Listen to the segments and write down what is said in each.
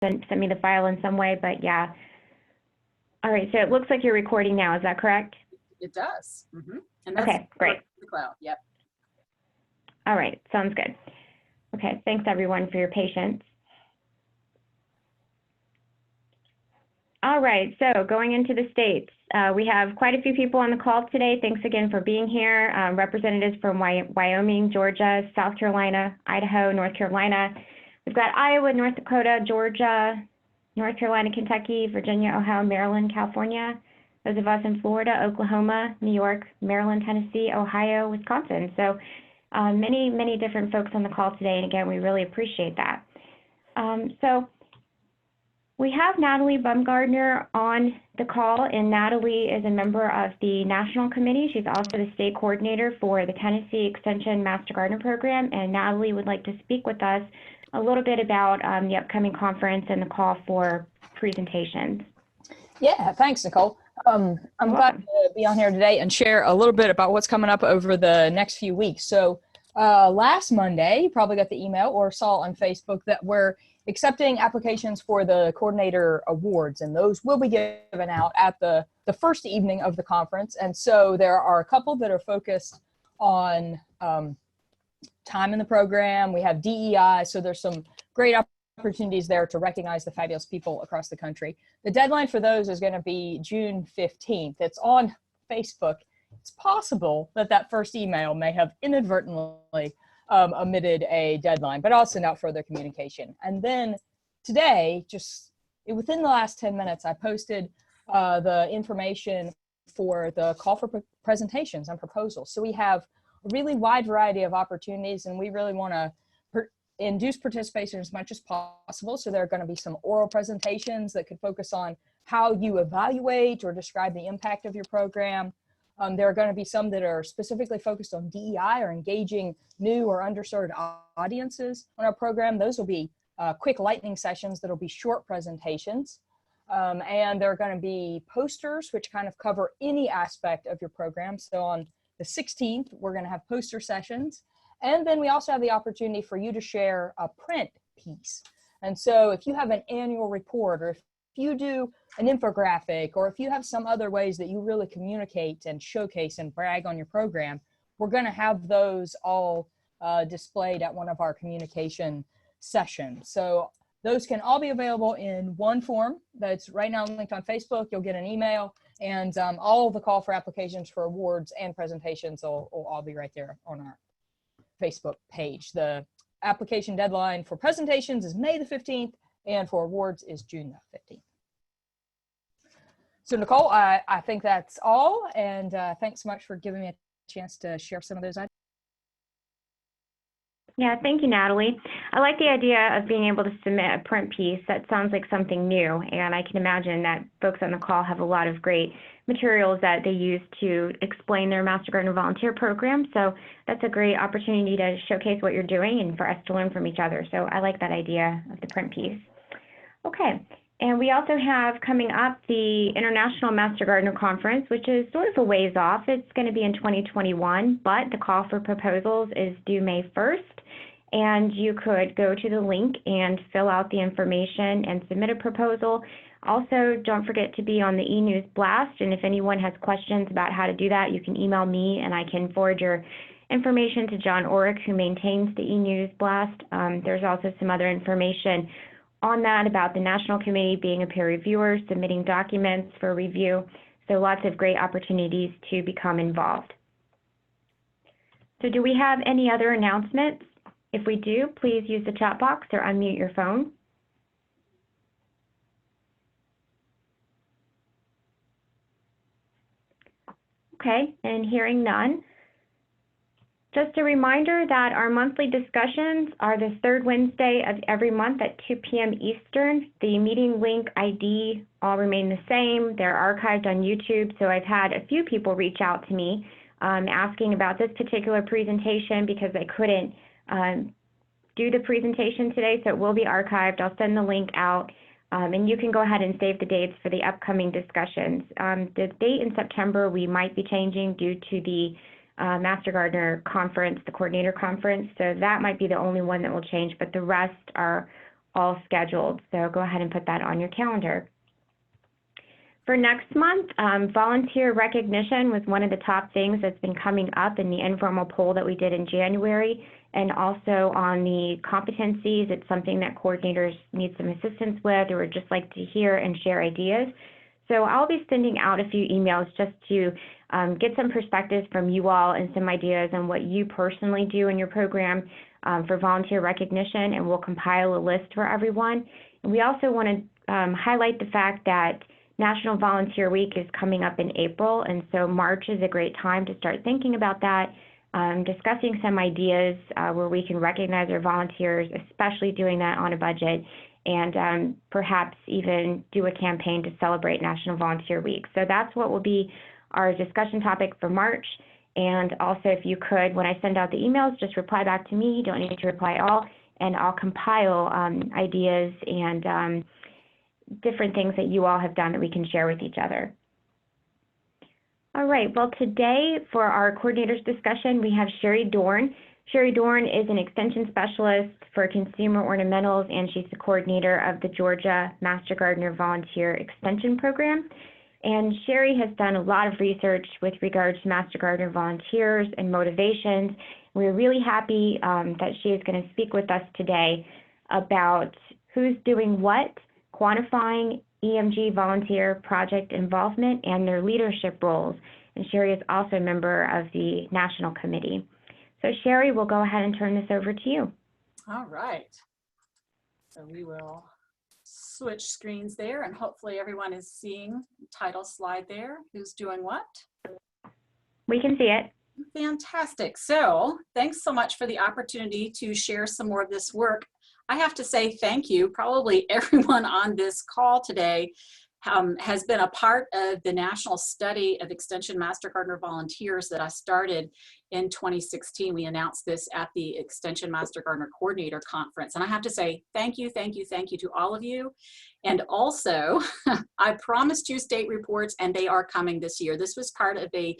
sent me the file in some way, but yeah. All right, so it looks like you're recording now. Is that correct? It does. Mm-hmm. And that's okay, great. The cloud. Yep. All right, sounds good. Okay, thanks everyone for your patience. All right, so going into the states, we have quite a few people on the call today. Thanks again for being here. Representatives from Wyoming, Georgia, South Carolina, Idaho, North Carolina. We've got Iowa, North Dakota, Georgia, North Carolina, Kentucky, Virginia, Ohio, Maryland, California. Those of us in Florida, Oklahoma, New York, Maryland, Tennessee, Ohio, Wisconsin. So many different folks on the call today. And again, we really appreciate that. So we have Natalie Bumgardner on the call, and Natalie is a member of the National Committee. She's also the state coordinator for the Tennessee Extension Master Gardener Program, and Natalie would like to speak with us a little bit about the upcoming conference and the call for presentations. Yeah, thanks, Nicole. I'm glad to be on here today and share a little bit about what's coming up over the next few weeks. So last Monday, you probably got the email or saw on Facebook that we're accepting applications for the coordinator awards, and those will be given out at the first evening of the conference. And so there are a couple that are focused on time in the program. We have DEI, so there's some great opportunities there to recognize the fabulous people across the country. The deadline for those is going to be June 15th. It's on Facebook. It's possible that that first email may have inadvertently omitted a deadline, but I'll send out further communication. And then today, just within the last 10 minutes, I posted the information for the call for presentations and proposals. So we have a really wide variety of opportunities, and we really want to induce participation as much as possible. So there are going to be some oral presentations that could focus on how you evaluate or describe the impact of your program. There are going to be some that are specifically focused on DEI or engaging new or underserved audiences on our program. Those will be quick lightning sessions that will be short presentations. And there are going to be posters which kind of cover any aspect of your program. So on the 16th, we're going to have poster sessions. And then we also have the opportunity for you to share a print piece. And so if you have an annual report, or if you do an infographic, or if you have some other ways that you really communicate and showcase and brag on your program, we're going to have those all displayed at one of our communication sessions. So those can all be available in one form that's right now linked on Facebook. You'll get an email, and all of the call for applications for awards and presentations will all be right there on our Facebook page. The application deadline for presentations is May the 15th, and for awards is June the 15th. So Nicole, I think that's all, and thanks so much for giving me a chance to share some of those ideas. Yeah, thank you, Natalie. I like the idea of being able to submit a print piece. That sounds like something new, and I can imagine that folks on the call have a lot of great materials that they use to explain their Master Gardener Volunteer Program. So that's a great opportunity to showcase what you're doing and for us to learn from each other. So I like that idea of the print piece. Okay, and we also have coming up the International Master Gardener Conference, which is sort of a ways off. It's going to be in 2021, but the call for proposals is due May 1st. And you could go to the link and fill out the information and submit a proposal. Also, don't forget to be on the e-news blast, and if anyone has questions about how to do that, you can email me and I can forward your information to John Orrick, who maintains the e-news blast. There's also some other information on that about the National Committee being a peer reviewer, submitting documents for review, so lots of great opportunities to become involved. So do we have any other announcements? If we do, please use the chat box or unmute your phone. Okay, and hearing none. Just a reminder that our monthly discussions are the third Wednesday of every month at 2 p.m. Eastern. The meeting link ID all remain the same. They're archived on YouTube, so I've had a few people reach out to me asking about this particular presentation because they couldn't do the presentation today, so it will be archived. I'll send the link out, and you can go ahead and save the dates for the upcoming discussions. The date in September we might be changing due to the Master Gardener Conference, the Coordinator Conference, so that might be the only one that will change, but the rest are all scheduled. So go ahead and put that on your calendar. For next month, volunteer recognition was one of the top things that's been coming up in the informal poll that we did in January, and also on the competencies. It's something that coordinators need some assistance with or would just like to hear and share ideas. So I'll be sending out a few emails just to get some perspectives from you all and some ideas on what you personally do in your program for volunteer recognition, and we'll compile a list for everyone. And we also want to highlight the fact that National Volunteer Week is coming up in April, and so March is a great time to start thinking about that, discussing some ideas where we can recognize our volunteers, especially doing that on a budget, and perhaps even do a campaign to celebrate National Volunteer Week. So that's what will be our discussion topic for March. And also, if you could, when I send out the emails, just reply back to me. You don't need to reply all, and I'll compile ideas and different things that you all have done that we can share with each other. All right, well, today for our coordinators discussion, we have Sheri Dorn. Sheri Dorn is an extension specialist for consumer ornamentals, and she's the coordinator of the Georgia Master Gardener Volunteer Extension Program. And Sheri has done a lot of research with regards to Master Gardener volunteers and motivations. We're really happy that she is going to speak with us today about who's doing what, quantifying EMG volunteer project involvement, and their leadership roles. And Sheri is also a member of the National Committee. So Sheri, we'll go ahead and turn this over to you. All right. So we will switch screens there, and hopefully everyone is seeing the title slide there. Who's doing what? We can see it. Fantastic. So thanks so much for the opportunity to share some more of this work. I have to say thank you. Probably everyone on this call today has been a part of the national study of Extension Master Gardener volunteers that I started in 2016. We announced this at the Extension Master Gardener Coordinator Conference. And I have to say thank you, thank you, thank you to all of you. And also, I promised you state reports, and they are coming this year. This was part of a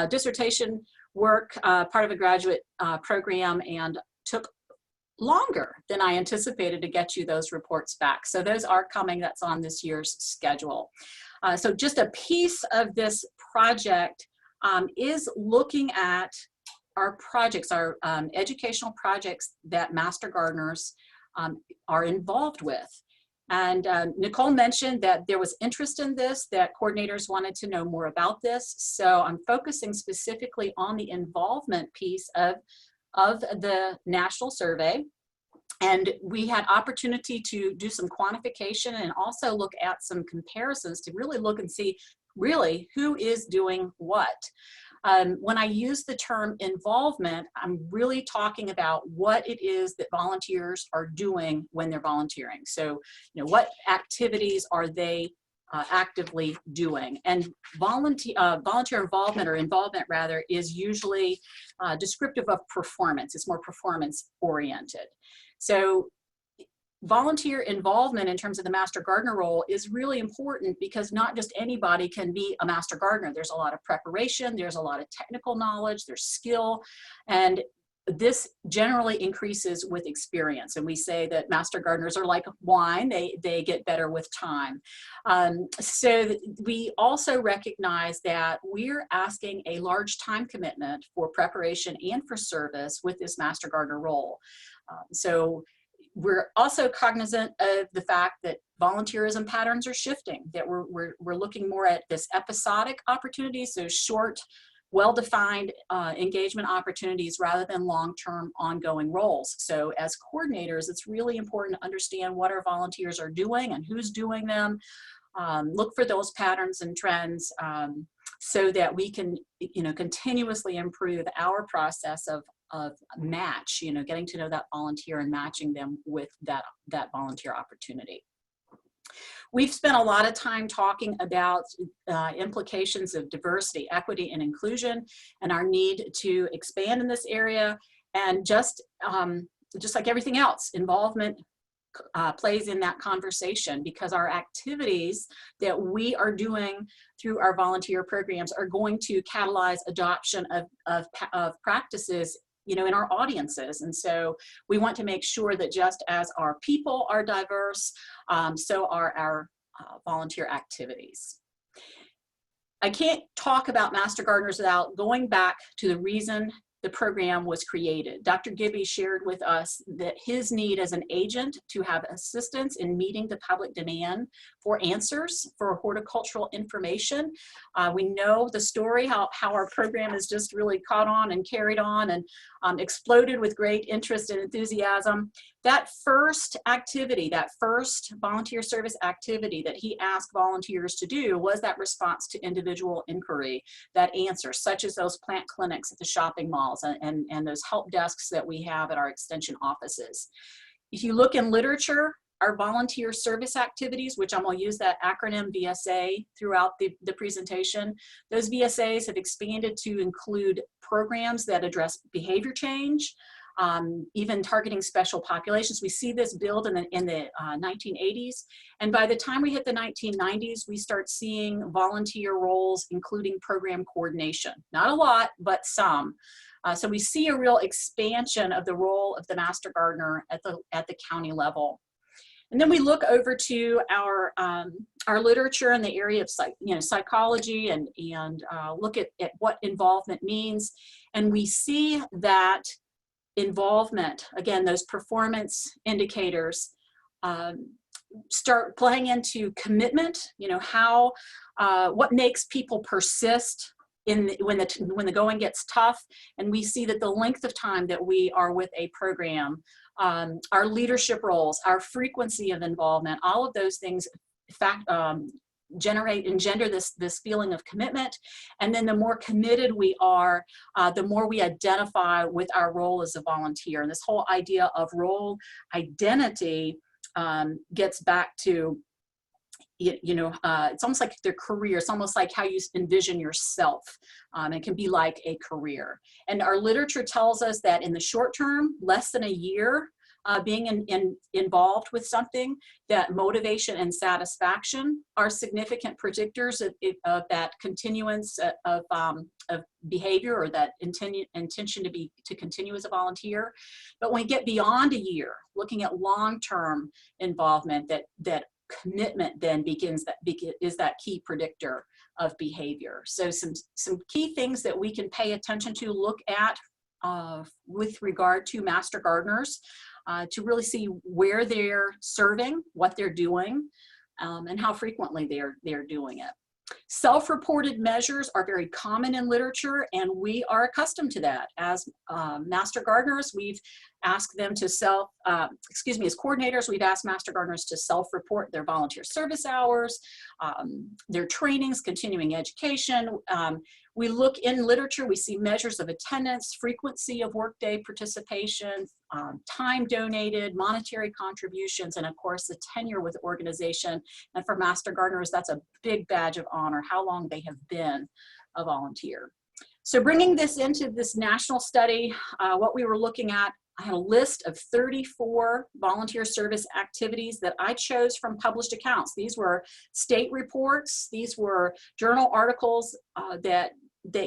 dissertation work, part of a graduate program, and took longer than I anticipated to get you those reports back. So those are coming. That's on this year's schedule. So just a piece of this project is looking at our projects, our educational projects that Master Gardeners are involved with. And Nicole mentioned that there was interest in this, that coordinators wanted to know more about this. So I'm focusing specifically on the involvement piece of the national survey. And we had opportunity to do some quantification and also look at some comparisons to really look and see really who is doing what. When I use the term involvement, I'm really talking about what it is that volunteers are doing when they're volunteering. So, you know, what activities are they actively doing? And volunteer involvement, or involvement rather, is usually descriptive of performance. It's more performance oriented. So volunteer involvement in terms of the Master Gardener role is really important, because not just anybody can be a Master Gardener. There's a lot of preparation, there's a lot of technical knowledge, there's skill, and this generally increases with experience. And we say that Master Gardeners are like wine, they get better with time. So we also recognize that we're asking a large time commitment for preparation and for service with this Master Gardener role. So we're also cognizant of the fact that volunteerism patterns are shifting, that we're looking more at this episodic opportunities, so short, well-defined engagement opportunities rather than long-term ongoing roles. So as coordinators, it's really important to understand what our volunteers are doing and who's doing them. Look for those patterns and trends so that we can, continuously improve our process of match, getting to know that volunteer and matching them with that volunteer opportunity. We've spent a lot of time talking about implications of diversity, equity, and inclusion, and our need to expand in this area. And just like everything else, involvement plays in that conversation, because our activities that we are doing through our volunteer programs are going to catalyze adoption of practices you know, in our audiences. And so we want to make sure that just as our people are diverse, so are our volunteer activities. I can't talk about Master Gardeners without going back to the reason the program was created. Dr. Gibby shared with us that his need as an agent to have assistance in meeting the public demand for answers for horticultural information. We know the story, how our program has just really caught on and carried on and exploded with great interest and enthusiasm. That first activity, that first volunteer service activity that he asked volunteers to do was that response to individual inquiry, that answer, such as those plant clinics at the shopping malls and those help desks that we have at our extension offices. If you look in literature, our volunteer service activities, which I'm going to use that acronym VSA throughout the presentation, those VSAs have expanded to include programs that address behavior change, even targeting special populations. We see this build in the 1980s. And by the time we hit the 1990s, we start seeing volunteer roles, including program coordination. Not a lot, but some. So we see a real expansion of the role of the Master Gardener at the county level. And then we look over to our literature in the area of psychology and look at what involvement means. And we see that involvement, again, those performance indicators start playing into commitment, you know, how, what makes people persist when the going gets tough. And we see that the length of time that we are with a program, our leadership roles, our frequency of involvement, all of those things engender this feeling of commitment. And then the more committed we are, the more we identify with our role as a volunteer. And this whole idea of role identity gets back to, it's almost like their career. It's almost like how you envision yourself. It can be like a career. And our literature tells us that in the short term, less than a year, being involved with something, that motivation and satisfaction are significant predictors of that continuance of behavior, or that intention to continue as a volunteer. But when we get beyond a year, looking at long-term involvement, that commitment then is that key predictor of behavior. So some key things that we can pay attention to, look at with regard to Master Gardeners, to really see where they're serving, what they're doing, and how frequently they're doing it. Self-reported measures are very common in literature, and we are accustomed to that. As Master Gardeners, we've asked them to as coordinators, we've asked Master Gardeners to self-report their volunteer service hours, their trainings, continuing education. We look in literature, we see measures of attendance, frequency of workday participation, time donated, monetary contributions, and of course the tenure with the organization. And for Master Gardeners, that's a big badge of honor, how long they have been a volunteer. So bringing this into this national study, what we were looking at, I had a list of 34 volunteer service activities that I chose from published accounts. These were state reports, these were journal articles that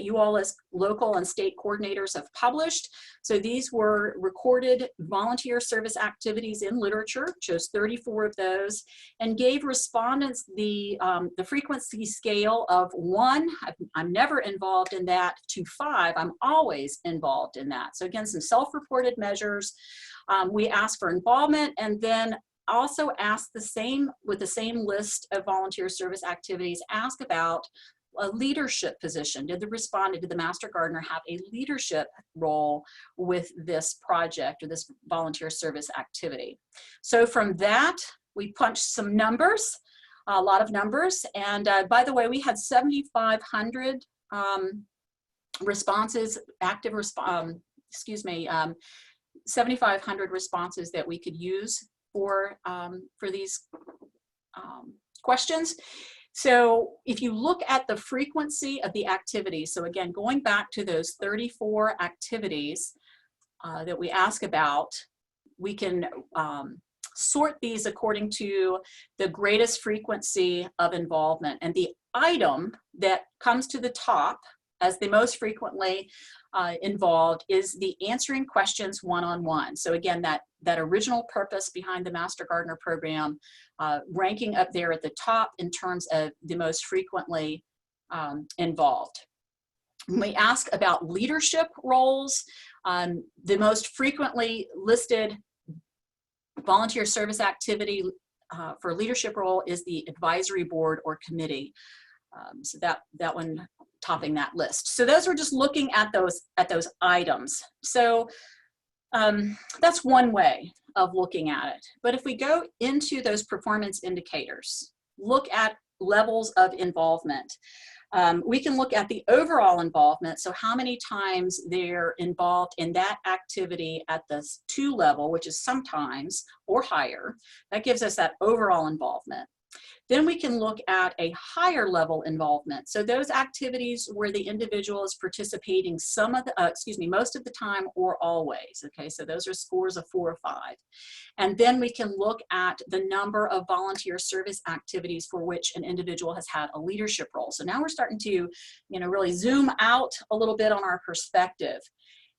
you all as local and state coordinators have published. So these were recorded volunteer service activities in literature, chose 34 of those, and gave respondents the frequency scale of 1, I'm never involved in that, to 5, I'm always involved in that. So again, some self-reported measures. We asked for involvement, and then also asked with the same list of volunteer service activities, ask about a leadership position. Did the Master Gardener have a leadership role with this project or this volunteer service activity? So from that, we punched some numbers, a lot of numbers. And by the way, we had 7,500 responses, 7,500 responses that we could use for these questions. So if you look at the frequency of the activities, so again, going back to those 34 activities that we ask about, we can sort these according to the greatest frequency of involvement. And the item that comes to the top as the most frequently involved is the answering questions one-on-one. So again, that original purpose behind the Master Gardener program, ranking up there at the top in terms of the most frequently involved. When we ask about leadership roles, the most frequently listed volunteer service activity for leadership role is the advisory board or committee. So that one topping that list. So those are just looking at those items. So that's one way of looking at it. But if we go into those performance indicators, look at levels of involvement. We can look at the overall involvement, so how many times they're involved in that activity at the 2 level, which is sometimes or higher. That gives us that overall involvement. Then we can look at a higher level involvement. So those activities where the individual is participating most of the time or always. Okay, so those are scores of 4 or 5. And then we can look at the number of volunteer service activities for which an individual has had a leadership role. So now we're starting to, really zoom out a little bit on our perspective.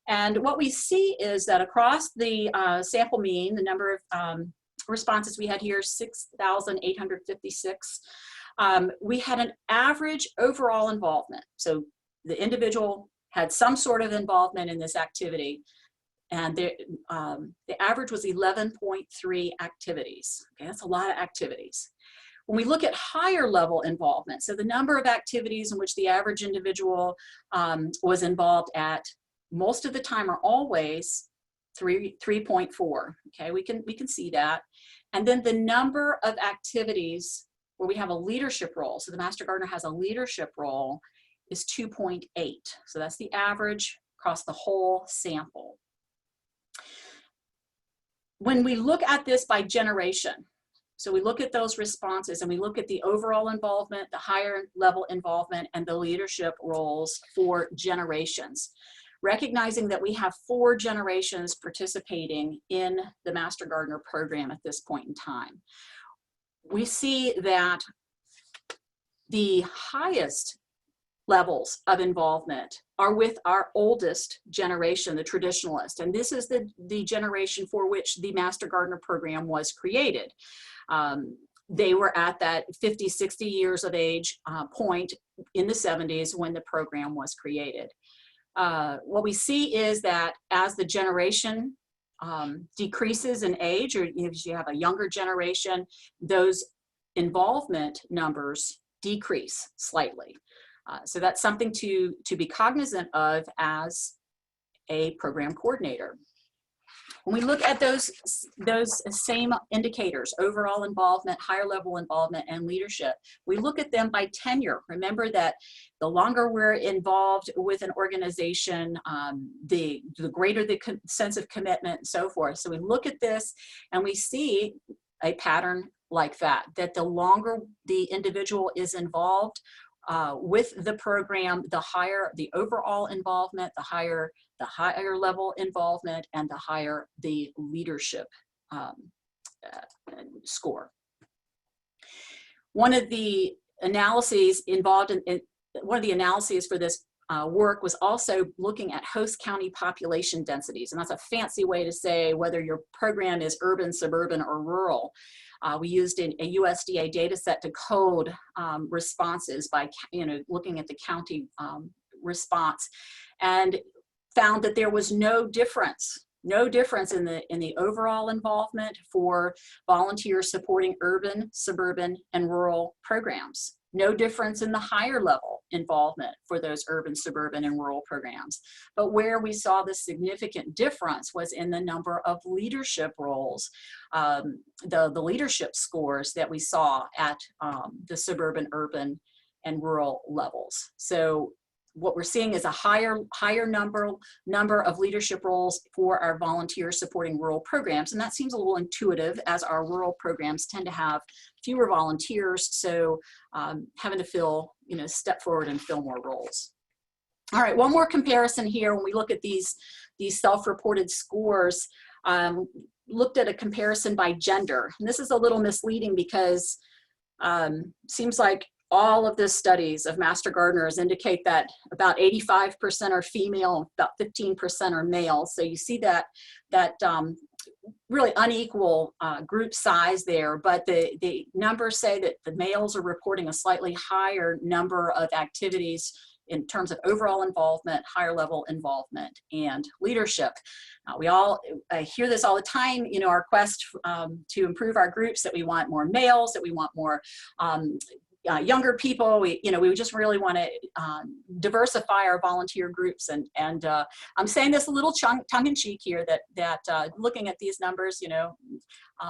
And what we see is that across the sample mean, the number of responses we had here, 6,856. We had an average overall involvement. So the individual had some sort of involvement in this activity, and the average was 11.3 activities. Okay, that's a lot of activities. When we look at higher level involvement, so the number of activities in which the average individual was involved at most of the time or always, 3.4. Okay, we can see that. And then the number of activities where we have a leadership role, so the Master Gardener has a leadership role, is 2.8. So that's the average across the whole sample. When we look at this by generation, so we look at those responses and we look at the overall involvement, the higher level involvement, and the leadership roles for generations. Recognizing that we have 4 generations participating in the Master Gardener program at this point in time. We see that the highest levels of involvement are with our oldest generation, the traditionalist, and this is the generation for which the Master Gardener program was created. They were at that 50, 60 years of age point in the 70s when the program was created. What we see is that as the generation decreases in age, or if you have a younger generation, those involvement numbers decrease slightly. So that's something to be cognizant of as a program coordinator. When we look at those same indicators, overall involvement, higher level involvement, and leadership, we look at them by tenure. Remember that the longer we're involved with an organization, the greater the sense of commitment and so forth. So we look at this and we see a pattern like that the longer the individual is involved with the program, the higher the overall involvement, the higher level involvement, and the higher the leadership score. One of the analyses involved one of the analyses for this work was also looking at host county population densities, and that's a fancy way to say whether your program is urban, suburban, or rural. We used a USDA data set to code responses by looking at the county response, and found that there was no difference in the overall involvement for volunteers supporting urban, suburban, and rural programs. No difference in the higher level involvement for those urban, suburban, and rural programs. But where we saw the significant difference was in the number of leadership roles, the leadership scores that we saw at the suburban, urban, and rural levels. So what we're seeing is a higher number of leadership roles for our volunteers supporting rural programs, and that seems a little intuitive as our rural programs tend to have fewer volunteers, so having to step forward and fill more roles. All right, one more comparison here when we look at these self-reported scores. Looked at a comparison by gender, and this is a little misleading because seems like all of the studies of master gardeners indicate that about 85% are female, about 15% are male. So you see that really unequal group size there, but the numbers say that the males are reporting a slightly higher number of activities in terms of overall involvement, higher level involvement, and leadership. We all hear this all the time, you know, our quest to improve our groups, that we want more males, that we want more younger people. We just really want to diversify our volunteer groups, and I'm saying this a little tongue-in-cheek here, that looking at these numbers, you know,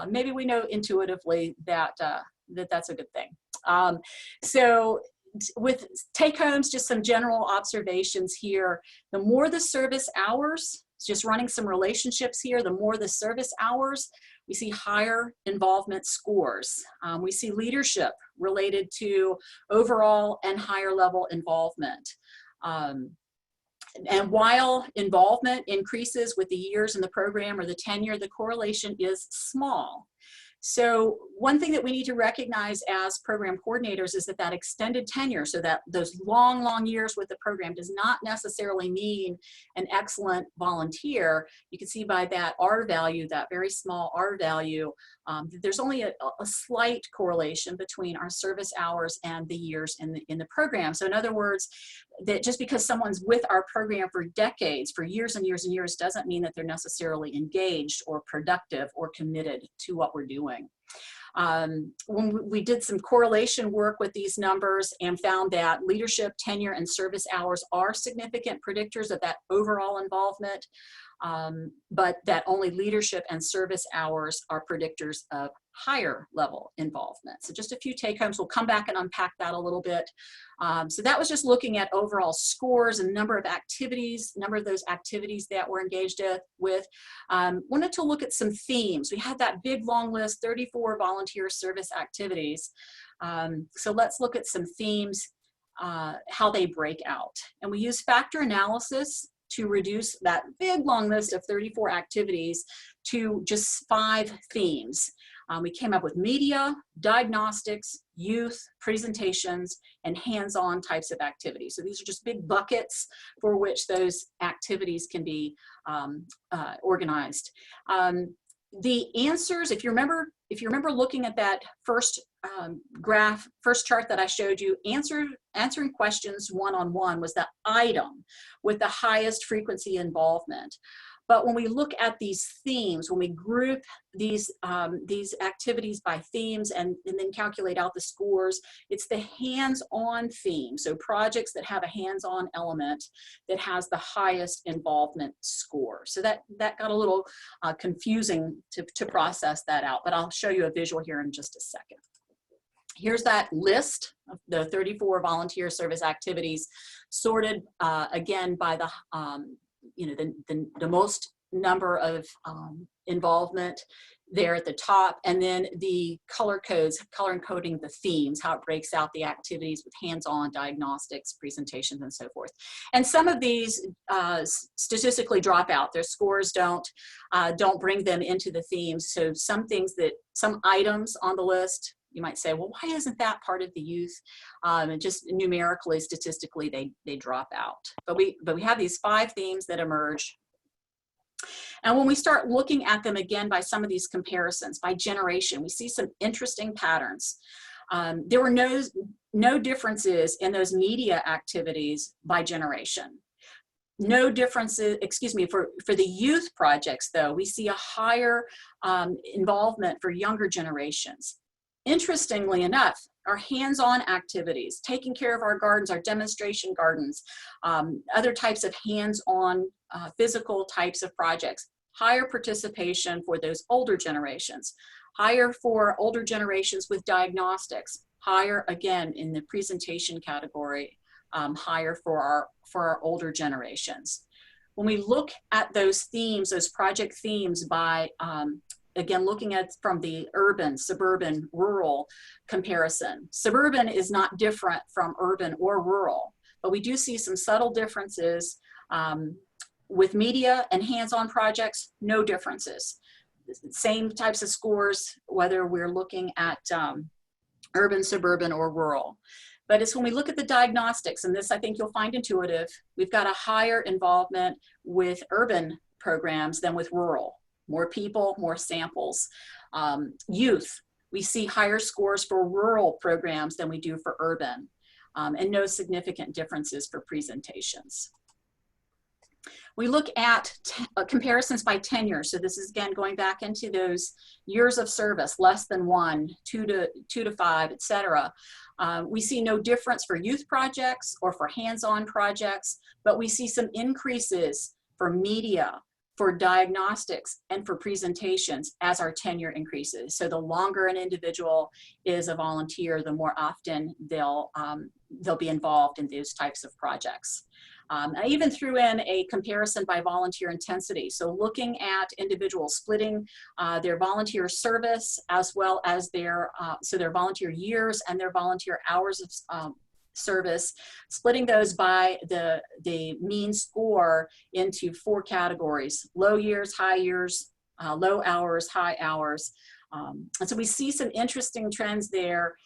maybe we know intuitively that that's a good thing. So with take-homes, just some general observations here. The more the service hours, just running some relationships here, the more the service hours, we see higher involvement scores. We see leadership related to overall and higher level involvement. And while involvement increases with the years in the program or the tenure, the correlation is small. So one thing that we need to recognize as program coordinators is that extended tenure, so that those long years with the program, does not necessarily mean an excellent volunteer. You can see by that R value, that very small R value, there's only a slight correlation between our service hours and the years in the program. So in other words, that just because someone's with our program for decades, for years and years and years, doesn't mean that they're necessarily engaged or productive or committed to what we're doing. When we did some correlation work with these numbers and found that leadership, tenure, and service hours are significant predictors of that overall involvement, but that only leadership and service hours are predictors of higher level involvement. So just a few take-homes. We'll come back and unpack that a little bit. So that was just looking at overall scores and number of activities, number of those activities that we're engaged with. Wanted to look at some themes. We had that big long list, 34 volunteer service activities. So let's look at some themes, how they break out. And we use factor analysis to reduce that big long list of 34 activities to just 5 themes. We came up with media, diagnostics, youth, presentations, and hands-on types of activities. So these are just big buckets for which those activities can be organized. The answers, if you remember looking at that first first chart that I showed you, answering questions one-on-one was the item with the highest frequency involvement. But when we look at these themes, when we group these activities by themes and then calculate out the scores, it's the hands-on theme. So projects that have a hands-on element that has the highest involvement score. So that got a little confusing to process that out, but I'll show you a visual here in just a second. Here's that list of the 34 volunteer service activities, sorted again by the the most number of involvement there at the top, and then the color codes, color encoding the themes, how it breaks out the activities with hands-on, diagnostics, presentations, and so forth. And some of these statistically drop out. Their scores don't bring them into the themes. So some items on the list, you might say, well, why isn't that part of the youth? And just numerically, statistically, they drop out. But we have these 5 themes that emerge. And when we start looking at them again by some of these comparisons, by generation, we see some interesting patterns. There were no differences in those media activities by generation. No differences, for the youth projects, though, we see a higher involvement for younger generations. Interestingly enough, our hands-on activities, taking care of our gardens, our demonstration gardens, other types of hands-on physical types of projects, higher participation for those older generations, higher for older generations with diagnostics, higher again in the presentation category, higher for our older generations. When we look at those themes, those project themes by again, looking at from the urban, suburban, rural comparison. Suburban is not different from urban or rural, but we do see some subtle differences. With media and hands-on projects, no differences. Same types of scores, whether we're looking at urban, suburban, or rural. But it's when we look at the diagnostics, and this I think you'll find intuitive, we've got a higher involvement with urban programs than with rural. More people, more samples. Youth, we see higher scores for rural programs than we do for urban, and no significant differences for presentations. We look at comparisons by tenure. So this is again going back into those years of service, less than 1, 2 to 5, et cetera. We see no difference for youth projects or for hands-on projects, but we see some increases for media, for diagnostics, and for presentations as our tenure increases. So the longer an individual is a volunteer, the more often they'll be involved in those types of projects. I even threw in a comparison by volunteer intensity. So looking at individuals splitting their volunteer service as well as their volunteer years and their volunteer hours of service, splitting those by the mean score into 4 categories: low years, high years, low hours, high hours. And so we see some interesting trends there.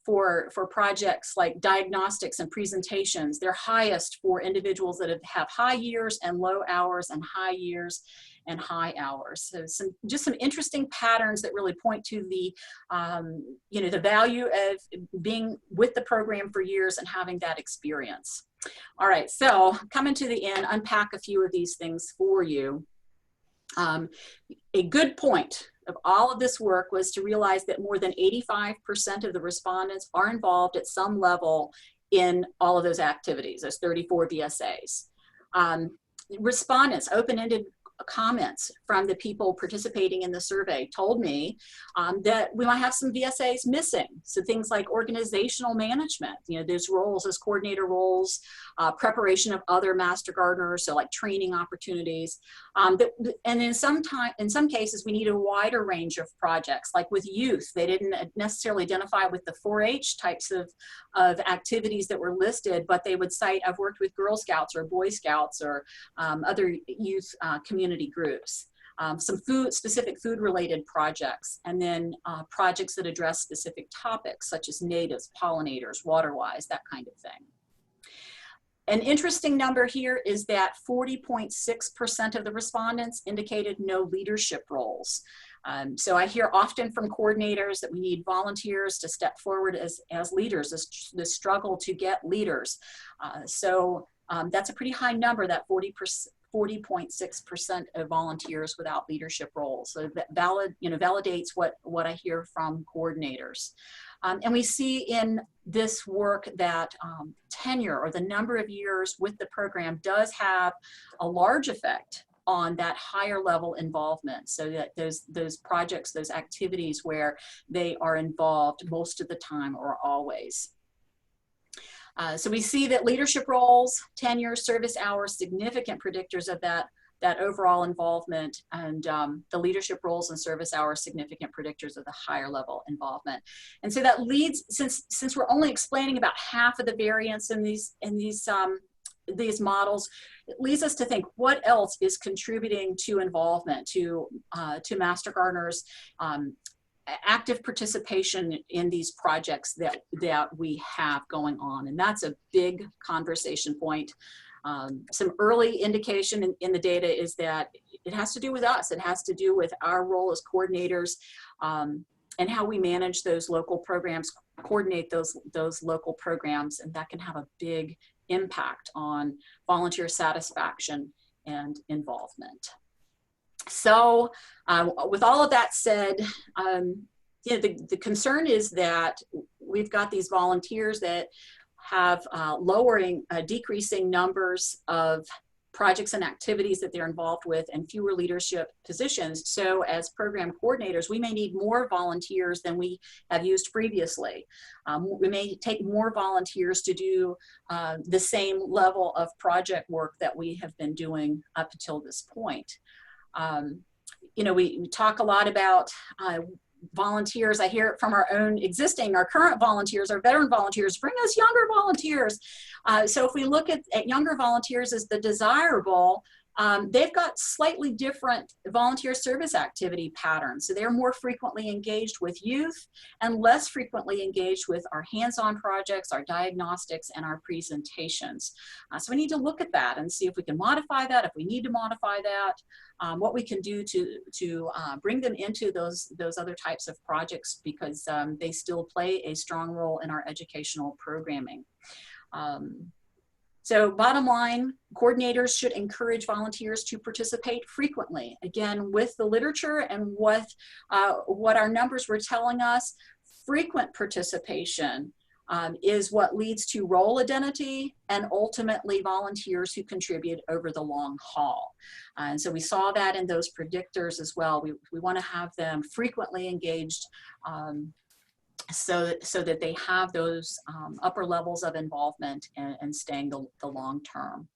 For projects like diagnostics and presentations, they're highest for individuals that have high years and low hours, and high years and high hours. So just some interesting patterns that really point to the, the value of being with the program for years and having that experience. All right, so coming to the end, unpack a few of these things for you. A good point of all of this work was to realize that more than 85% of the respondents are involved at some level in all of those activities, those 34 VSAs. Respondents, open-ended comments from the people participating in the survey told me that we might have some VSAs missing. So things like organizational management, those roles, those coordinator roles, preparation of other master gardeners, so like training opportunities. And in some cases, we need a wider range of projects. Like with youth, they didn't necessarily identify with the 4-H types of activities that were listed, but they would cite, I've worked with Girl Scouts or Boy Scouts or other youth community groups. Some specific food-related projects, and then projects that address specific topics such as natives, pollinators, water-wise, that kind of thing. An interesting number here is that 40.6% of the respondents indicated no leadership roles. So I hear often from coordinators that we need volunteers to step forward as leaders, the struggle to get leaders. So that's a pretty high number, that 40.6% of volunteers without leadership roles. So that validates what I hear from coordinators. And we see in this work that tenure, or the number of years with the program, does have a large effect on that higher level involvement. So that those projects, those activities where they are involved most of the time or always. So we see that leadership roles, tenure, service hours, significant predictors of that overall involvement, and the leadership roles and service hours, significant predictors of the higher level involvement. And so that leads, since we're only explaining about half of the variance in these models, it leads us to think what else is contributing to involvement, to master gardeners, active participation in these projects that we have going on. And that's a big conversation point. Some early indication in the data is that it has to do with us. It has to do with our role as coordinators, and how we manage those local programs, coordinate those local programs, and that can have a big impact on volunteer satisfaction and involvement. So with all of that said, the concern is that we've got these volunteers that have decreasing numbers of projects and activities that they're involved with, and fewer leadership positions. So as program coordinators, we may need more volunteers than we have used previously. We may take more volunteers to do the same level of project work that we have been doing up until this point. We talk a lot about volunteers. I hear it from our current volunteers, our veteran volunteers, bring us younger volunteers. So if we look at younger volunteers as the desirable, they've got slightly different volunteer service activity patterns. So they're more frequently engaged with youth and less frequently engaged with our hands-on projects, our diagnostics, and our presentations. So we need to look at that and see if we can modify that, if we need to modify that, what we can do to bring them into those other types of projects, because they still play a strong role in our educational programming. So bottom line, coordinators should encourage volunteers to participate frequently. Again, with the literature and what our numbers were telling us, frequent participation is what leads to role identity and ultimately volunteers who contribute over the long haul. And so we saw that in those predictors as well. We want to have them frequently engaged so that they have those upper levels of involvement and staying the long term.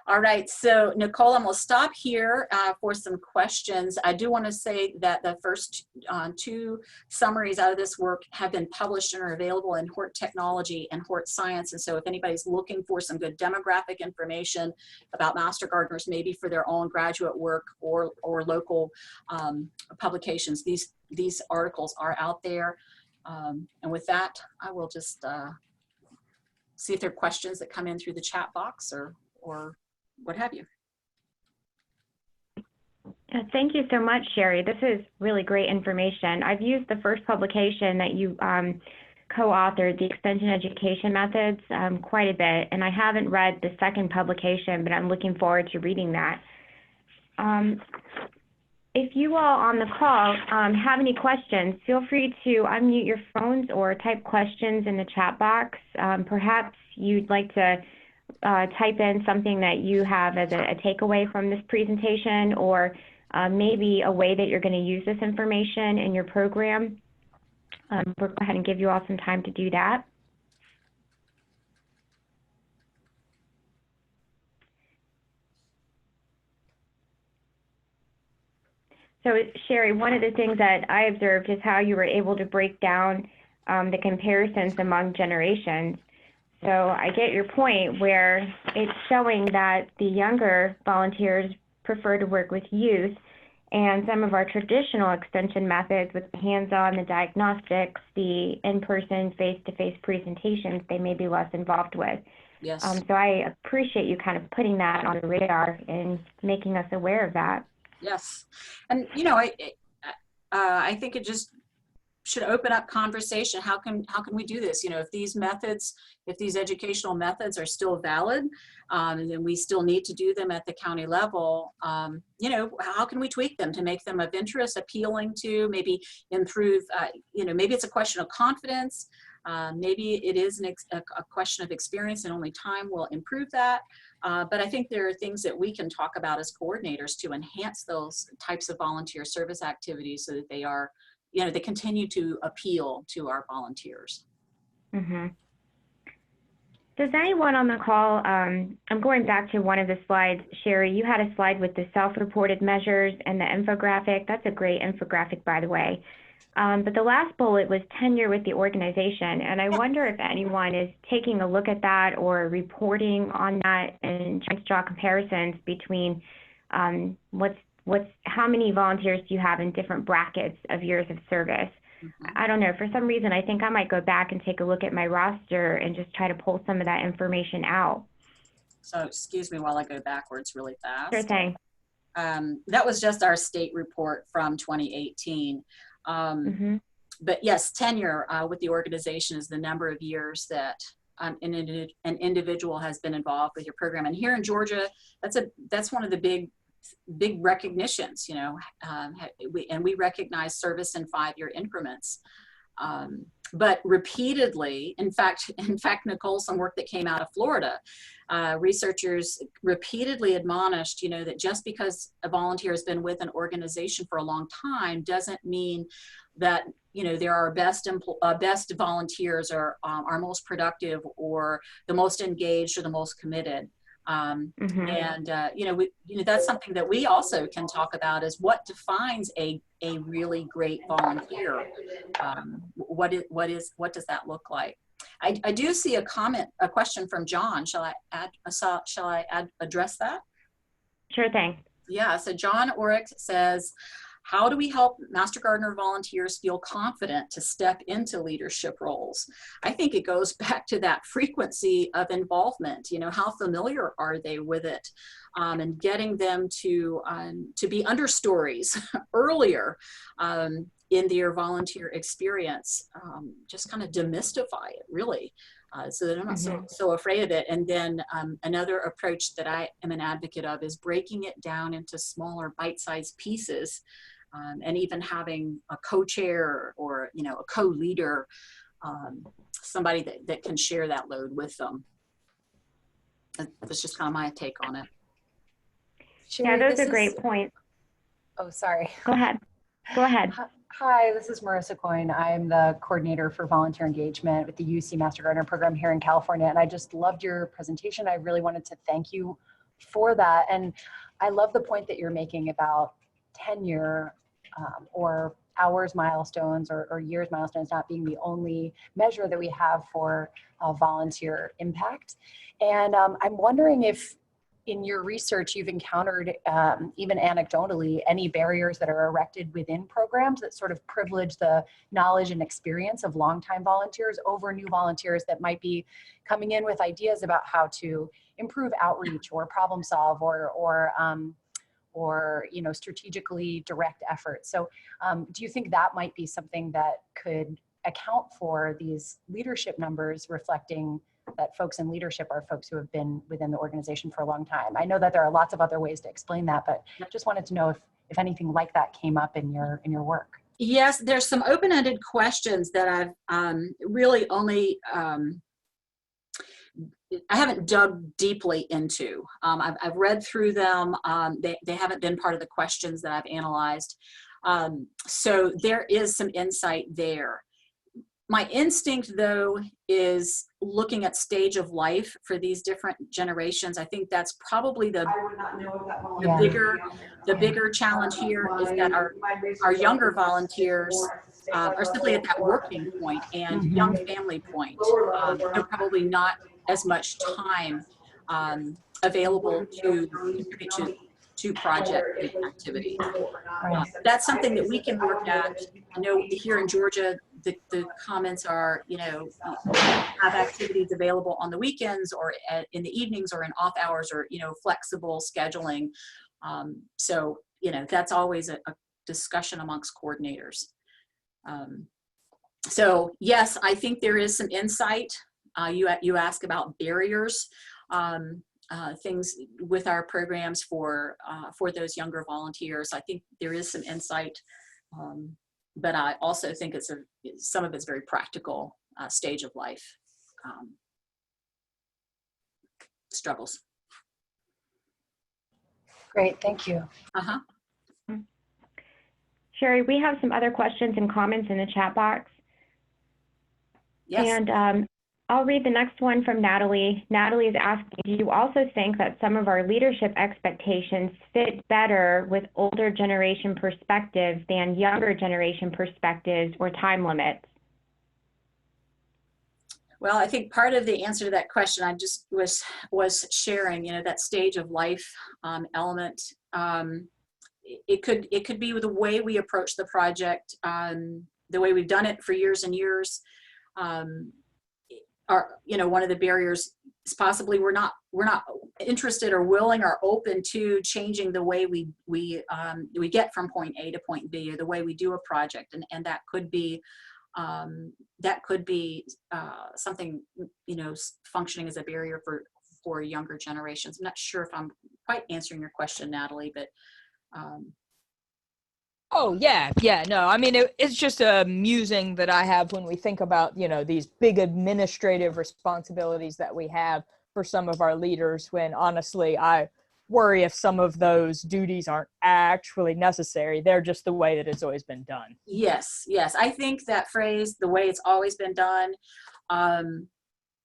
All right, so Nicole, I'm gonna stop here for some questions. I do want to say that the first two summaries out of this work have been published and are available in Hort Technology and Hort Science. And so if anybody's looking for some good demographic information about master gardeners, maybe for their own graduate work or local publications, these articles are out there. And with that, I will just see if there are questions that come in through the chat box or what have you. Thank you so much, Sheri. This is really great information. I've used the first publication that you co-authored, the Extension Education Methods, quite a bit, and I haven't read the second publication, but I'm looking forward to reading that. If you all on the call have any questions, feel free to unmute your phones or type questions in the chat box. Perhaps you'd like to type in something that you have as a takeaway from this presentation, or maybe a way that you're going to use this information in your program. We'll go ahead and give you all some time to do that. So Sheri, one of the things that I observed is how you were able to break down the comparisons among generations. So I get your point where it's showing that the younger volunteers prefer to work with youth, and some of our traditional extension methods with the hands-on, the diagnostics, the in-person, face-to-face presentations, they may be less involved with. Yes. So I appreciate you kind of putting that on the radar and making us aware of that. Yes. And, you know, I think it just should open up conversation. How can we do this? You know, if these methods, if these educational methods are still valid, and we still need to do them at the county level, you know, how can we tweak them to make them of interest, appealing to, maybe improve, you know, maybe it's a question of confidence. Maybe it is a question of experience, and only time will improve that. But I think there are things that we can talk about as coordinators to enhance those types of volunteer service activities so that they are, you know, they continue to appeal to our volunteers. Mm-hmm. Does anyone on the call, I'm going back to one of the slides, Sheri, you had a slide with the self-reported measures and the infographic. That's a great infographic, by the way. But the last bullet was tenure with the organization, and I wonder if anyone is taking a look at that or reporting on that and trying to draw comparisons between how many volunteers do you have in different brackets of years of service. Mm-hmm. I don't know, for some reason I think I might go back and take a look at my roster and just try to pull some of that information out. So excuse me while I go backwards really fast. Sure thing. That was just our state report from 2018. Mm-hmm. But yes, tenure with the organization is the number of years that an individual has been involved with your program. And here in Georgia, that's one of the big recognitions, you know, and we recognize service in 5-year increments. But repeatedly, in fact, Nicole, some work that came out of Florida, researchers repeatedly admonished, you know, that just because a volunteer has been with an organization for a long time doesn't mean that, you know, they're our best volunteers or our most productive or the most engaged or the most committed. Mm-hmm. And you know, that's something that we also can talk about, is what defines a really great volunteer. What does that look like? I do see a question from John. Shall I address that? Sure thing. Yeah, so John Orick says, how do we help Master Gardener volunteers feel confident to step into leadership roles? I think it goes back to that frequency of involvement. You know, how familiar are they with it? And getting them to be understories earlier in their volunteer experience, just kind of demystify it, really. So they're not so afraid of it. And then another approach that I am an advocate of is breaking it down into smaller bite-sized pieces, and even having a co-chair or, you know, a co-leader, somebody that can share that load with them. That's just kind of my take on it. Sheri, yeah, those are great points. Oh, sorry. Go ahead. Go ahead. Hi, this is Marissa Coyne. I'm the coordinator for volunteer engagement with the UC Master Gardener program here in California. And I just loved your presentation. I really wanted to thank you for that. And I love the point that you're making about tenure or hours milestones or years milestones not being the only measure that we have for volunteer impact. And I'm wondering if in your research, you've encountered, even anecdotally, any barriers that are erected within programs that sort of privilege the knowledge and experience of longtime volunteers over new volunteers that might be coming in with ideas about how to improve outreach or problem solve or you know, strategically direct efforts. So do you think that might be something that could account for these leadership numbers reflecting that folks in leadership are folks who have been within the organization for a long time? I know that there are lots of other ways to explain that, but just wanted to know if anything like that came up in your work. Yes, there's some open-ended questions that I've really only, I haven't dug deeply into. I've read through them. They haven't been part of the questions that I've analyzed. So there is some insight there. My instinct, though, is looking at stage of life for these different generations. I think that's probably the bigger challenge here is that our younger volunteers are simply at that working point and young family point. They're probably not as much time available to contribute to project activities. That's something that we can work at. I know here in Georgia, the comments are, you know, have activities available on the weekends or in the evenings or in off hours or, you know, flexible scheduling. So, you know, that's always a discussion amongst coordinators. So yes, I think there is some insight. You ask about barriers. Things with our programs for those younger volunteers. I think there is some insight, but I also think some of it's very practical stage of life struggles. Great, thank you. Sheri, we have some other questions and comments in the chat box. Yes. And I'll read the next one from Natalie. Natalie is asking, do you also think that some of our leadership expectations fit better with older generation perspectives than younger generation perspectives or time limits? Well, I think part of the answer to that question I just was sharing, you know, that stage of life element. It could be with the way we approach the project, the way we've done it for years and years. You know, one of the barriers is possibly we're not interested or willing or open to changing the way we get from point A to point B, or the way we do a project, and that could be something, you know, functioning as a barrier for younger generations. I'm not sure if I'm quite answering your question, Natalie, but. Oh, yeah. No, I mean, it's just a musing that I have when we think about, you know, these big administrative responsibilities that we have for some of our leaders, when honestly, I worry if some of those duties aren't actually necessary. They're just the way that it's always been done. Yes. I think that phrase, the way it's always been done,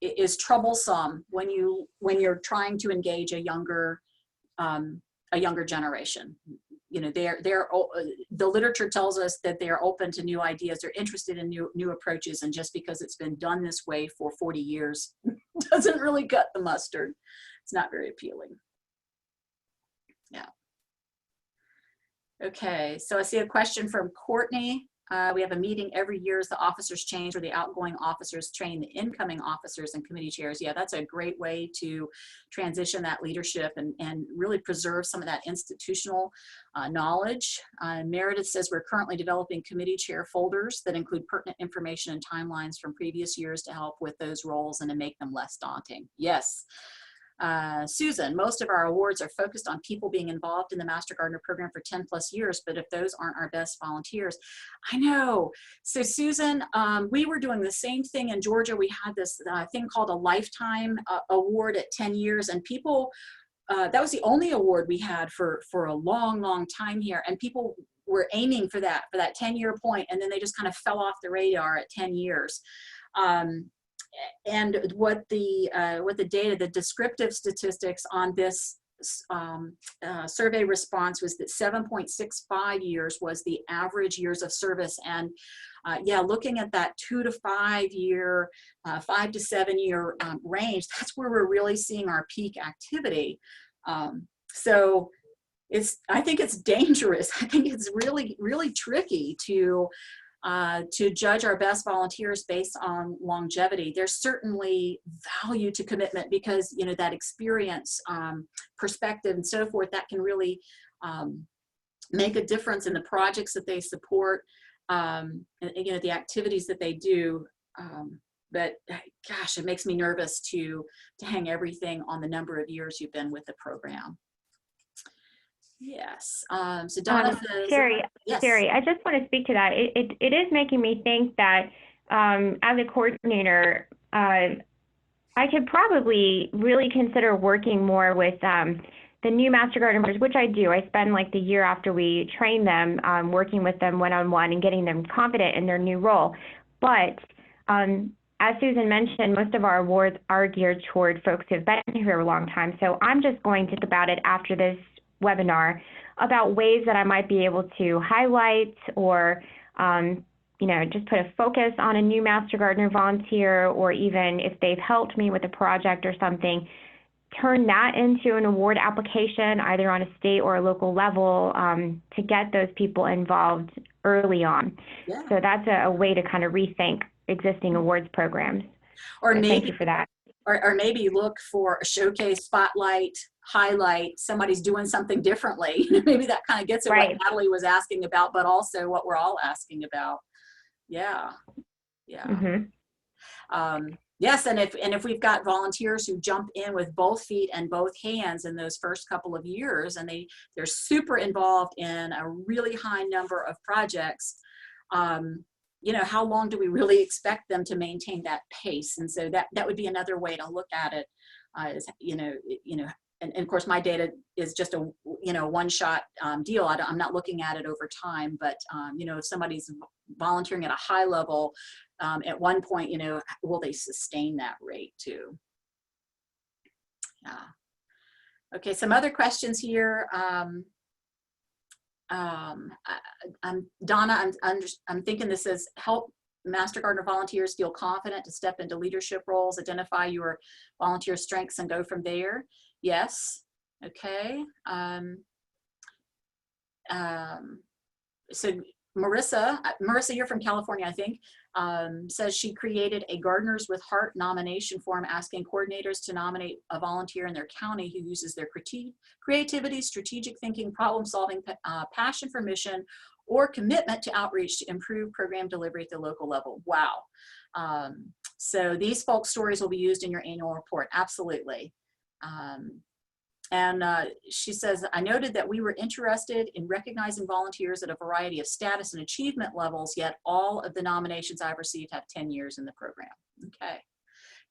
is troublesome when you're trying to engage a younger generation. You know, the literature tells us that they're open to new ideas. They're interested in new approaches, and just because it's been done this way for 40 years doesn't really cut the mustard. It's not very appealing. Yeah. Okay, so I see a question from Courtney. We have a meeting every year as the officers change, or the outgoing officers train the incoming officers and committee chairs. Yeah, that's a great way to transition that leadership and really preserve some of that institutional knowledge. Meredith says we're currently developing committee chair folders that include pertinent information and timelines from previous years to help with those roles and to make them less daunting. Yes. Susan, most of our awards are focused on people being involved in the Master Gardener program for 10 plus years, but if those aren't our best volunteers, I know. So Susan, we were doing the same thing in Georgia. We had this thing called a lifetime award at 10 years, and people, that was the only award we had for a long, long time here, and people were aiming for that 10-year point, and then they just kind of fell off the radar at 10 years. And what the data, the descriptive statistics on this survey response was that 7.65 years was the average years of service. And yeah, looking at that 2 to 5 year, 5 to 7 year range, that's where we're really seeing our peak activity. So I think it's dangerous. I think it's really, really tricky to judge our best volunteers based on longevity. There's certainly value to commitment because, you know, that experience, perspective and so forth, that can really make a difference in the projects that they support, and you know, the activities that they do. But gosh, it makes me nervous to hang everything on the number of years you've been with the program. Yes. So Donna says, Sheri, yes. Sheri, I just want to speak to that. It is making me think that as a coordinator, I could probably really consider working more with the new Master Gardeners, which I do. I spend like the year after we train them working with them one-on-one and getting them confident in their new role. But as Susan mentioned, most of our awards are geared toward folks who have been here a long time. So I'm just going to think about it after this webinar about ways that I might be able to highlight or, you know, just put a focus on a new Master Gardener volunteer, or even if they've helped me with a project or something, turn that into an award application either on a state or a local level to get those people involved early on. Yeah. So that's a way to kind of rethink existing awards programs. Or so maybe, thank you for that. Or maybe look for a showcase, spotlight, highlight, somebody's doing something differently. Maybe that kind of gets at Right. what Natalie was asking about, but also what we're all asking about. Yeah, yeah. Mm-hmm. Yes, and if we've got volunteers who jump in with both feet and both hands in those first couple of years, and they're super involved in a really high number of projects, you know, how long do we really expect them to maintain that pace? And so that would be another way to look at it. Is, you know, and of course my data is just a, you know, one-shot deal. I'm not looking at it over time, but you know, if somebody's volunteering at a high level, at one point, you know, will they sustain that rate too? Yeah. Okay, some other questions here. Donna, I'm thinking this says help Master Gardener volunteers feel confident to step into leadership roles, identify your volunteer strengths and go from there. Yes. Okay. So Marissa, you're from California, I think, says she created a Gardeners with Heart nomination form asking coordinators to nominate a volunteer in their county who uses their creativity, strategic thinking, problem solving, passion for mission, or commitment to outreach to improve program delivery at the local level. Wow. So these folk stories will be used in your annual report. Absolutely. And she says, I noted that we were interested in recognizing volunteers at a variety of status and achievement levels, yet all of the nominations I've received have 10 years in the program. Okay.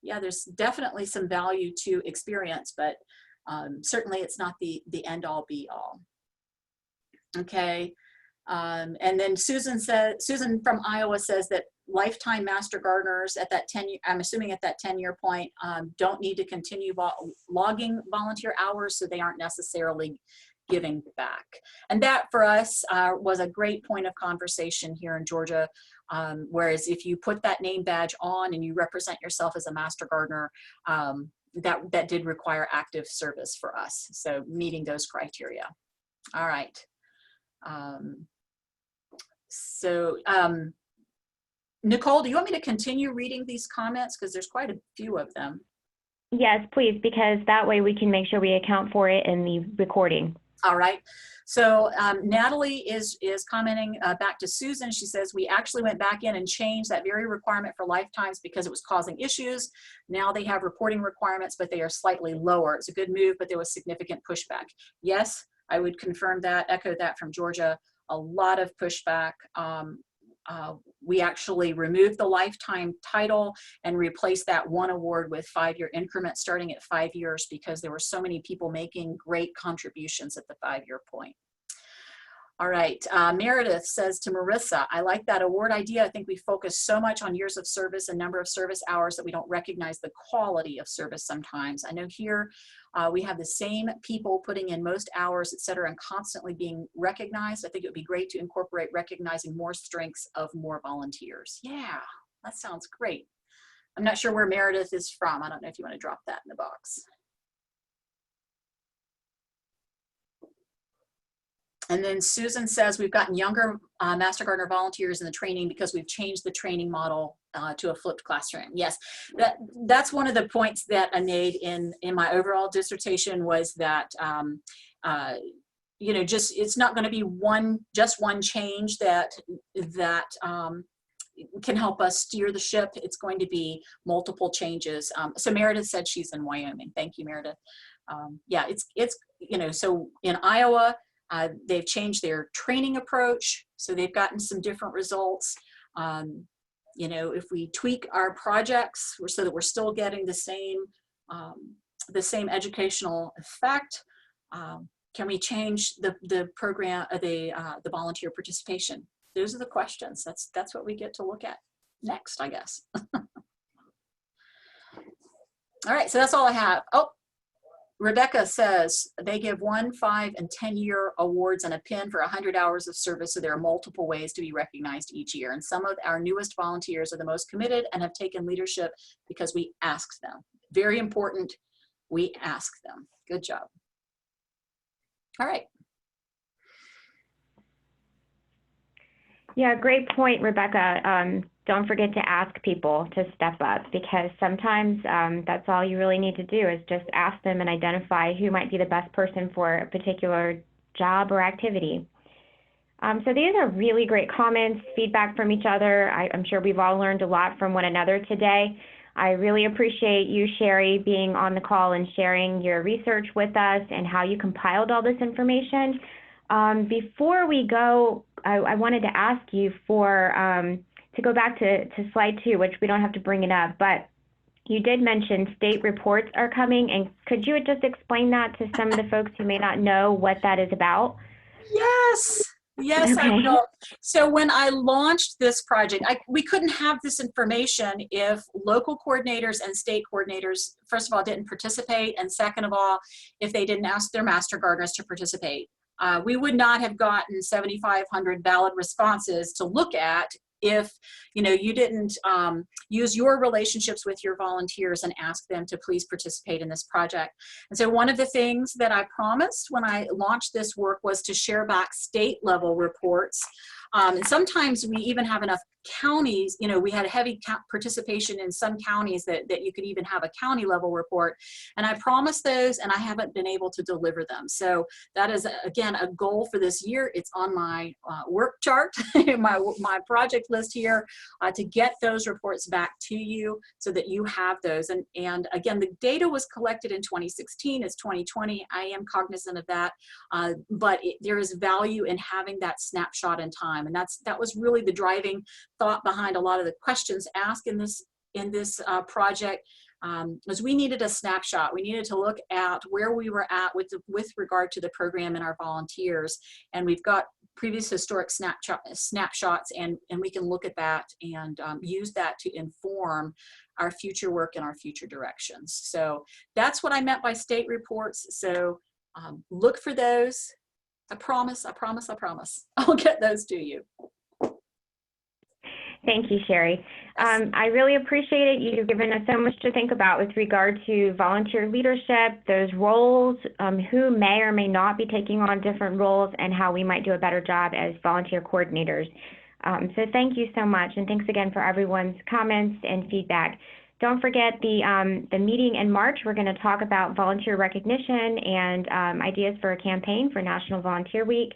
Yeah, there's definitely some value to experience, but certainly it's not the end all be all. Okay. And then Susan from Iowa says that lifetime Master Gardeners at that 10-year, I'm assuming at that 10-year point, don't need to continue logging volunteer hours, so they aren't necessarily giving back. And that for us was a great point of conversation here in Georgia. Whereas if you put that name badge on and you represent yourself as a Master Gardener, that did require active service for us. So meeting those criteria. All right. Nicole, do you want me to continue reading these comments? Because there's quite a few of them. Yes, please, because that way we can make sure we account for it in the recording. All right. So Natalie is commenting back to Susan. She says, we actually went back in and changed that very requirement for lifetimes because it was causing issues. Now they have reporting requirements, but they are slightly lower. It's a good move, but there was significant pushback. Yes, I would confirm that, echo that from Georgia. A lot of pushback. We actually removed the lifetime title and replaced that one award with 5-year increments starting at 5 years because there were so many people making great contributions at the 5-year point. All right, Meredith says to Marissa, I like that award idea. I think we focus so much on years of service and number of service hours that we don't recognize the quality of service sometimes. I know here we have the same people putting in most hours, et cetera, and constantly being recognized. I think it would be great to incorporate recognizing more strengths of more volunteers. Yeah, that sounds great. I'm not sure where Meredith is from. I don't know if you want to drop that in the box. And then Susan says, we've gotten younger Master Gardener volunteers in the training because we've changed the training model to a flipped classroom. Yes, that's one of the points that I made in my overall dissertation was that, you know, just it's not going to be just one change that can help us steer the ship. It's going to be multiple changes. So Meredith said she's in Wyoming. Thank you, Meredith. Yeah, it's you know, so in Iowa, they've changed their training approach, so they've gotten some different results. You know, if we tweak our projects so that we're still getting the same educational effect, can we change the program, the volunteer participation? Those are the questions. That's what we get to look at next, I guess. All right, so that's all I have. Oh. Rebecca says they give 1, 5, and 10-year awards and a pin for 100 hours of service, so there are multiple ways to be recognized each year. And some of our newest volunteers are the most committed and have taken leadership because we asked them. Very important, we ask them. Good job. All right. Yeah, great point, Rebecca. Don't forget to ask people to step up because sometimes that's all you really need to do is just ask them and identify who might be the best person for a particular job or activity. So these are really great comments, feedback from each other. I'm sure we've all learned a lot from one another today. I really appreciate you, Sheri, being on the call and sharing your research with us and how you compiled all this information. Before we go, I wanted to ask you to go back to slide 2, which we don't have to bring it up, but you did mention state reports are coming, and could you just explain that to some of the folks who may not know what that is about? Yes, yes, okay. I will. So when I launched this project, we couldn't have this information if local coordinators and state coordinators, first of all, didn't participate, and second of all, if they didn't ask their Master Gardeners to participate. We would not have gotten 7,500 valid responses to look at if you didn't use your relationships with your volunteers and ask them to please participate in this project. And so one of the things that I promised when I launched this work was to share back state level reports. And sometimes we even have enough counties, we had heavy participation in some counties that you could even have a county level report. And I promised those and I haven't been able to deliver them. So that is, again, a goal for this year. It's on my work chart, my project list here, to get those reports back to you so that you have those. And again, the data was collected in 2016, it's 2020. I am cognizant of that, but there is value in having that snapshot in time. And that was really the driving thought behind a lot of the questions asked in this project. Was we needed a snapshot. We needed to look at where we were at with regard to the program and our volunteers. And we've got previous historic snapshots, and we can look at that and use that to inform our future work and our future directions. So that's what I meant by state reports. So look for those. I promise, I'll get those to you. Thank you, Sheri. I really appreciate it. You've given us so much to think about with regard to volunteer leadership, those roles, who may or may not be taking on different roles, and how we might do a better job as volunteer coordinators. So thank you so much, and thanks again for everyone's comments and feedback. Don't forget the meeting in March. We're going to talk about volunteer recognition and ideas for a campaign for National Volunteer Week,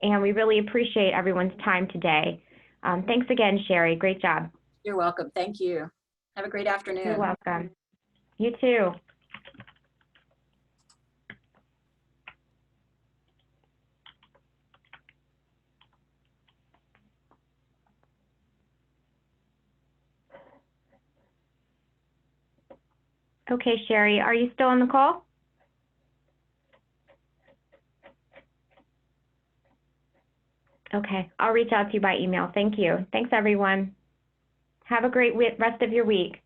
and we really appreciate everyone's time today. Thanks again, Sheri. Great job. You're welcome. Thank you. Have a great afternoon. You're welcome. You too. Okay, Sheri, are you still on the call? Okay, I'll reach out to you by email. Thank you. Thanks, everyone. Have a great rest of your week.